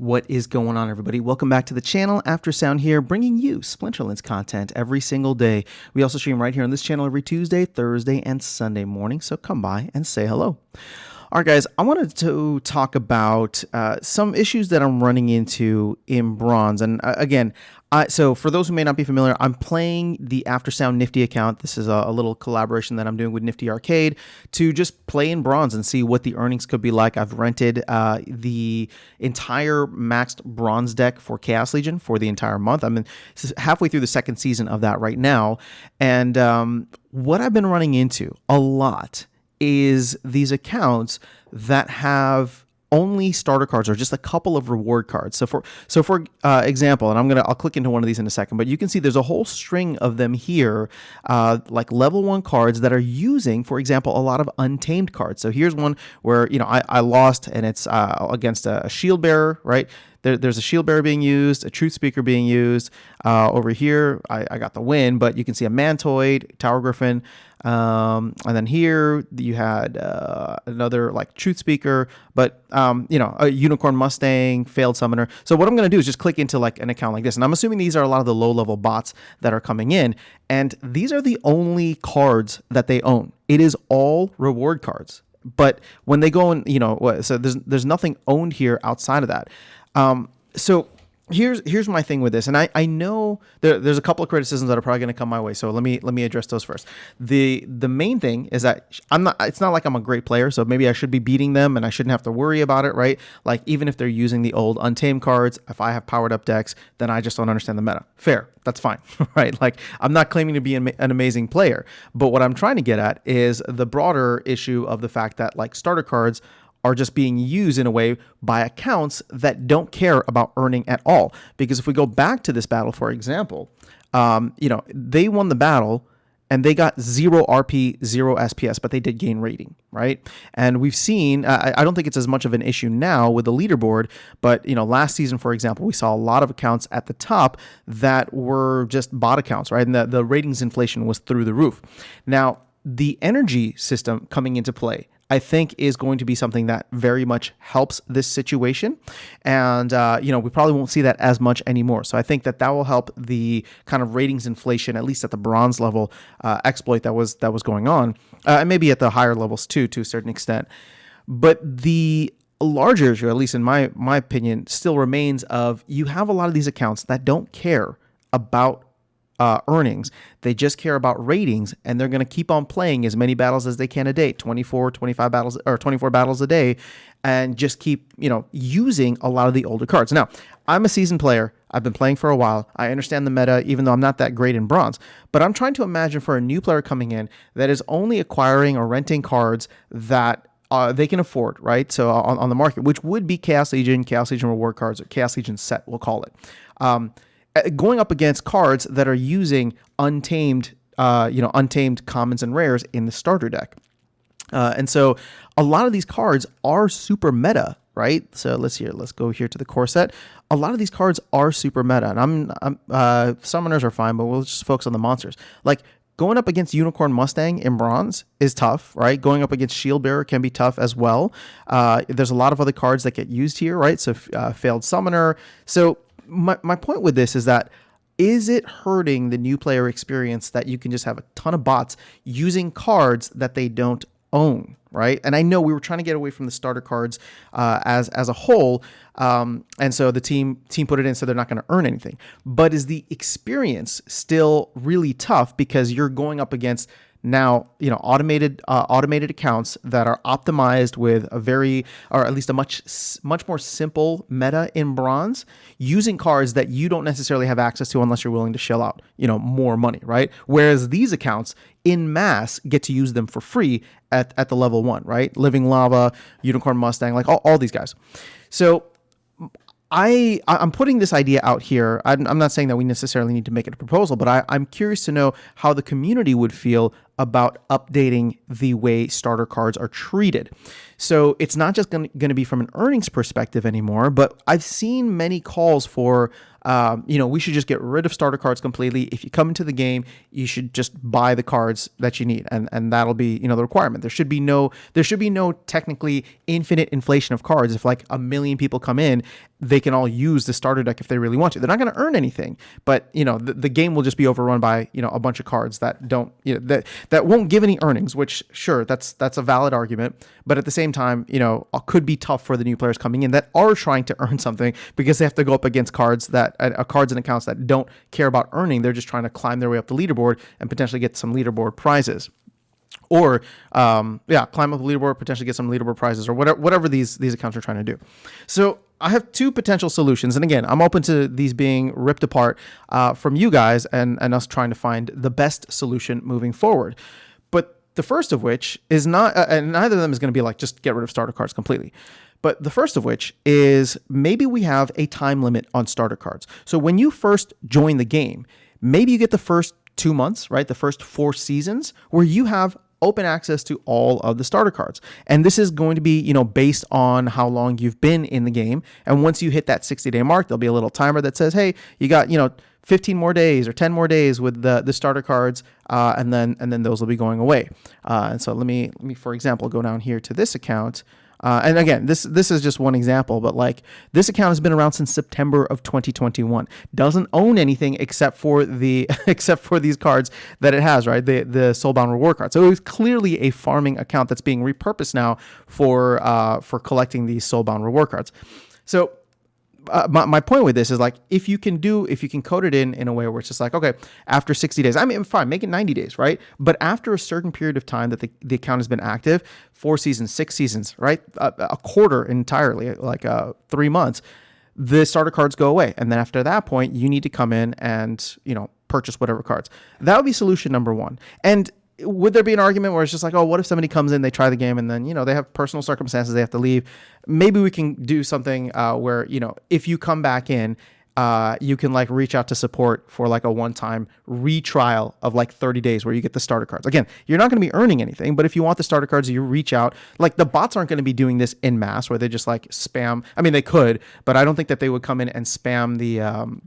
What is going on, everybody? Welcome back to the channel. Aftersound here, bringing you Splinterlands content every single day. We also stream right here on this channel every Tuesday, Thursday, and Sunday morning, so come by and say hello. All right, guys, I wanted to talk about some issues that I'm running into in Bronze. And again, so for those who may not be familiar, I'm playing the Aftersound Nifty account. This is a little collaboration that I'm doing with Nifty Arcade to just play in Bronze and see what the earnings could be like. I've rented the entire maxed Bronze deck for Chaos Legion for the entire month. I'm halfway through the second season of that right now. And what I've been running into a lot is these accounts that have only starter cards or just a couple of reward cards. So for example, and I'll click into one of these in a second, but you can see there's a whole string of them here, like level 1 cards that are using, for example, a lot of untamed cards. So here's one where, you know, I lost, and it's against a shield bearer, right? There's a shield bearer being used, a truth speaker being used. Over here, I got the win, but you can see a mantoid, tower griffin, and then here you had another like truth speaker, but you know, a unicorn mustang, failed summoner. So what I'm going to do is just click into like an account like this, and I'm assuming these are a lot of the low level bots that are coming in, and these are the only cards that they own. It is all reward cards. But when they go in, you know, so there's nothing owned here outside of that. So here's my thing with this, and I know there's a couple of criticisms that are probably going to come my way. So let me address those first. The main thing is that it's not like I'm a great player, so maybe I should be beating them and I shouldn't have to worry about it, right? Like even if they're using the old untamed cards, if I have powered up decks, then I just don't understand the meta. Fair, that's fine, right? Like I'm not claiming to be an amazing player, but what I'm trying to get at is the broader issue of the fact that like starter cards are just being used in a way by accounts that don't care about earning at all. Because if we go back to this battle, for example, you know, they won the battle and they got 0 RP, 0 SPS, but they did gain rating, right? And we've seen, I don't think it's as much of an issue now with the leaderboard, but, you know, last season, for example, we saw a lot of accounts at the top that were just bot accounts, right? And the ratings inflation was through the roof. Now, the energy system coming into play, I think, is going to be something that very much helps this situation. And, you know, we probably won't see that as much anymore. So I think that will help the kind of ratings inflation, at least at the Bronze level, exploit that was going on, and maybe at the higher levels too, to a certain extent. But the larger issue, at least in my opinion, still remains of you have a lot of these accounts that don't care about earnings. They just care about ratings, and they're going to keep on playing as many battles as they can a day, 24 battles a day, and just keep, you know, using a lot of the older cards. Now, I'm a seasoned player. I've been playing for a while. I understand the meta, even though I'm not that great in Bronze, but I'm trying to imagine for a new player coming in that is only acquiring or renting cards that they can afford, right? So on the market, which would be Chaos Legion reward cards, or Chaos Legion set, we'll call it. Going up against cards that are using untamed, untamed commons and rares in the starter deck. And so a lot of these cards are super meta, right? So let's go here to the core set. A lot of these cards are super meta, and summoners are fine, but we'll just focus on the monsters. Like going up against Unicorn Mustang in Bronze is tough, right? Going up against Shield Bearer can be tough as well. There's a lot of other cards that get used here, right? So failed summoner. So my point with this is that, is it hurting the new player experience that you can just have a ton of bots using cards that they don't own, right? And I know we were trying to get away from the starter cards as a whole, and so the team put it in so they're not going to earn anything. But is the experience still really tough because you're going up against now, you know, automated accounts that are optimized with a very, or at least a much more simple meta in Bronze, using cards that you don't necessarily have access to unless you're willing to shell out, you know, more money, right? Whereas these accounts in mass get to use them for free at the level 1, right? Living Lava, Unicorn Mustang, like all these guys. So I'm putting this idea out here. I'm not saying that we necessarily need to make it a proposal, but I'm curious to know how the community would feel about updating the way starter cards are treated. So it's not just going to be from an earnings perspective anymore, but I've seen many calls for, we should just get rid of starter cards completely. If you come into the game, you should just buy the cards that you need, and that'll be, the requirement. There should be no technically infinite inflation of cards. If like a million people come in, they can all use the starter deck if they really want to. They're not going to earn anything, but the game will just be overrun by a bunch of cards that don't that won't give any earnings. Which sure, that's a valid argument, but at the same time, could be tough for the new players coming in that are trying to earn something, because they have to go up against cards and accounts that don't care about earning. They're just trying to climb their way up the leaderboard and potentially get some leaderboard prizes. Or climb up the leaderboard, potentially get some leaderboard prizes, or whatever these accounts are trying to do. So I have two potential solutions, and again, I'm open to these being ripped apart from you guys and us trying to find the best solution moving forward. But the first of which is not, and neither of them is going to be like just get rid of starter cards completely. But the first of which is maybe we have a time limit on starter cards. So when you first join the game, maybe you get the first 2 months, right? The first 4 seasons where you have open access to all of the starter cards. And this is going to be, based on how long you've been in the game. And once you hit that 60-day mark, there'll be a little timer that says, hey, you got, 15 more days or 10 more days with the starter cards, and then those will be going away. And so let me, for example, go down here to this account. And again, this is just one example, but like this account has been around since September of 2021. Doesn't own anything except for these cards that it has, right? The Soulbound reward cards. So it was clearly a farming account that's being repurposed now for collecting these Soulbound reward cards. So my point with this is like, if you can code it in a way where it's just like, okay, after 60 days, I mean, fine, make it 90 days, right? But after a certain period of time that the account has been active, 4 seasons, 6 seasons, right? A quarter entirely, like 3 months, the starter cards go away. And then after that point, you need to come in and, purchase whatever cards. That would be solution number one. And would there be an argument where it's just like, oh, what if somebody comes in, they try the game, and then, they have personal circumstances, they have to leave. Maybe we can do something where, if you come back in, you can like reach out to support for like a one-time retrial of like 30 days where you get the starter cards. Again, you're not going to be earning anything, but if you want the starter cards, you reach out. Like the bots aren't going to be doing this in mass where they just like spam. I mean, they could, but I don't think that they would come in and spam the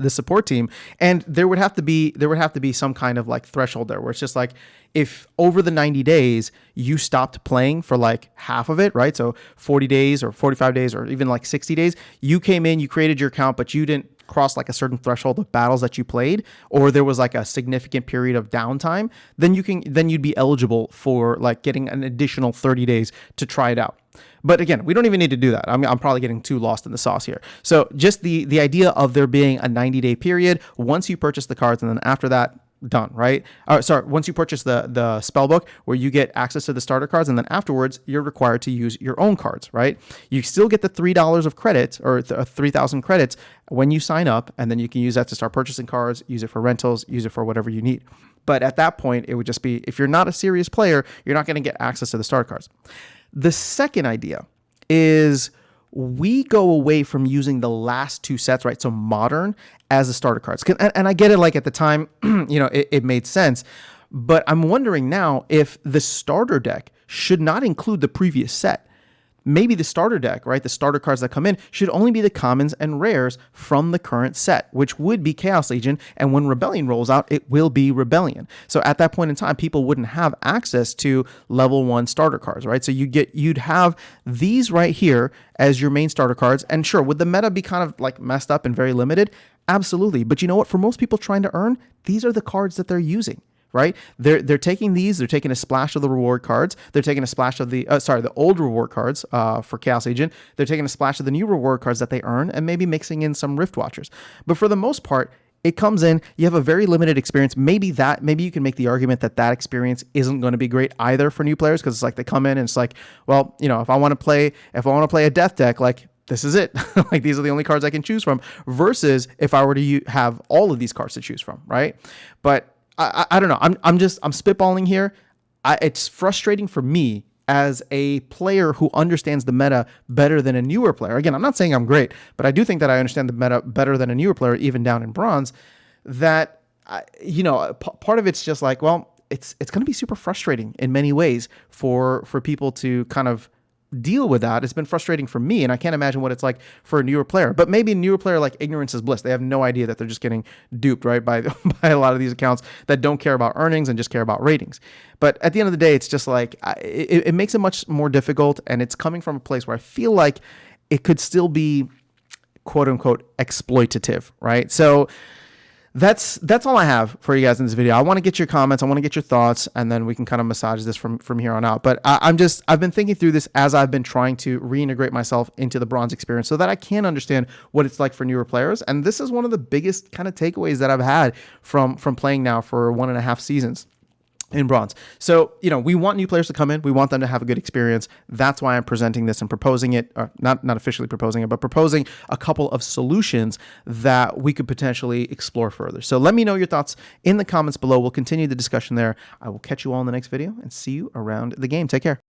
support team. And there would have to be some kind of like threshold there where it's just like, if over the 90 days you stopped playing for like half of it, right? So 40 days or 45 days or even like 60 days, you came in, you created your account, but you didn't cross like a certain threshold of battles that you played, or there was like a significant period of downtime, then you'd be eligible for like getting an additional 30 days to try it out. But again, we don't even need to do that. I'm probably getting too lost in the sauce here. So just the idea of there being a 90-day period once you purchase the cards, and then after that, done, right? Once you purchase the spell book where you get access to the starter cards, and then afterwards you're required to use your own cards, right? You still get the $3 of credits or 3,000 credits when you sign up, and then you can use that to start purchasing cards, use it for rentals, use it for whatever you need. But at that point, it would just be, if you're not a serious player, you're not going to get access to the starter cards. The second idea is we go away from using the last 2 sets, right? So modern as the starter cards. And I get it, like at the time, it made sense. But I'm wondering now if the starter deck should not include the previous set. Maybe the starter deck, right? The starter cards that come in should only be the commons and rares from the current set, which would be Chaos Legion. And when Rebellion rolls out, it will be Rebellion. So at that point in time, people wouldn't have access to level 1 starter cards, right? So you'd have these right here as your main starter cards. And sure, would the meta be kind of like messed up and very limited? Absolutely. But you know what? For most people trying to earn, these are the cards that they're using. Right? They're taking these, they're taking a splash of the reward cards. They're taking a splash of the old reward cards for Chaos Legion. They're taking a splash of the new reward cards that they earn and maybe mixing in some Rift Watchers. But for the most part, it comes in, you have a very limited experience. Maybe you can make the argument that experience isn't going to be great either for new players, because it's like they come in and it's like, well, if I want to play a death deck, like this is it. Like these are the only cards I can choose from, versus if I were to have all of these cards to choose from, right? But I don't know. I'm spitballing here. It's frustrating for me as a player who understands the meta better than a newer player. Again, I'm not saying I'm great, but I do think that I understand the meta better than a newer player, even down in bronze, that part of it's just like, well, it's going to be super frustrating in many ways for people to kind of deal with that. It's been frustrating for me, and I can't imagine what it's like for a newer player. But maybe a newer player, like, ignorance is bliss. They have no idea that they're just getting duped, right, by by a lot of these accounts that don't care about earnings and just care about ratings. But at the end of the day, it's just like it makes it much more difficult, and it's coming from a place where I feel like it could still be quote unquote exploitative, right? So that's all I have for you guys in this video. I want to get your comments. I want to get your thoughts, and then we can kind of massage this from here on out. But I've been thinking through this as I've been trying to reintegrate myself into the bronze experience so that I can understand what it's like for newer players. And this is one of the biggest kind of takeaways that I've had from playing now for 1.5 seasons in bronze. So, we want new players to come in. We want them to have a good experience. That's why I'm presenting this and proposing it, or not officially proposing it, but proposing a couple of solutions that we could potentially explore further. So let me know your thoughts in the comments below. We'll continue the discussion there. I will catch you all in the next video and see you around the game. Take care.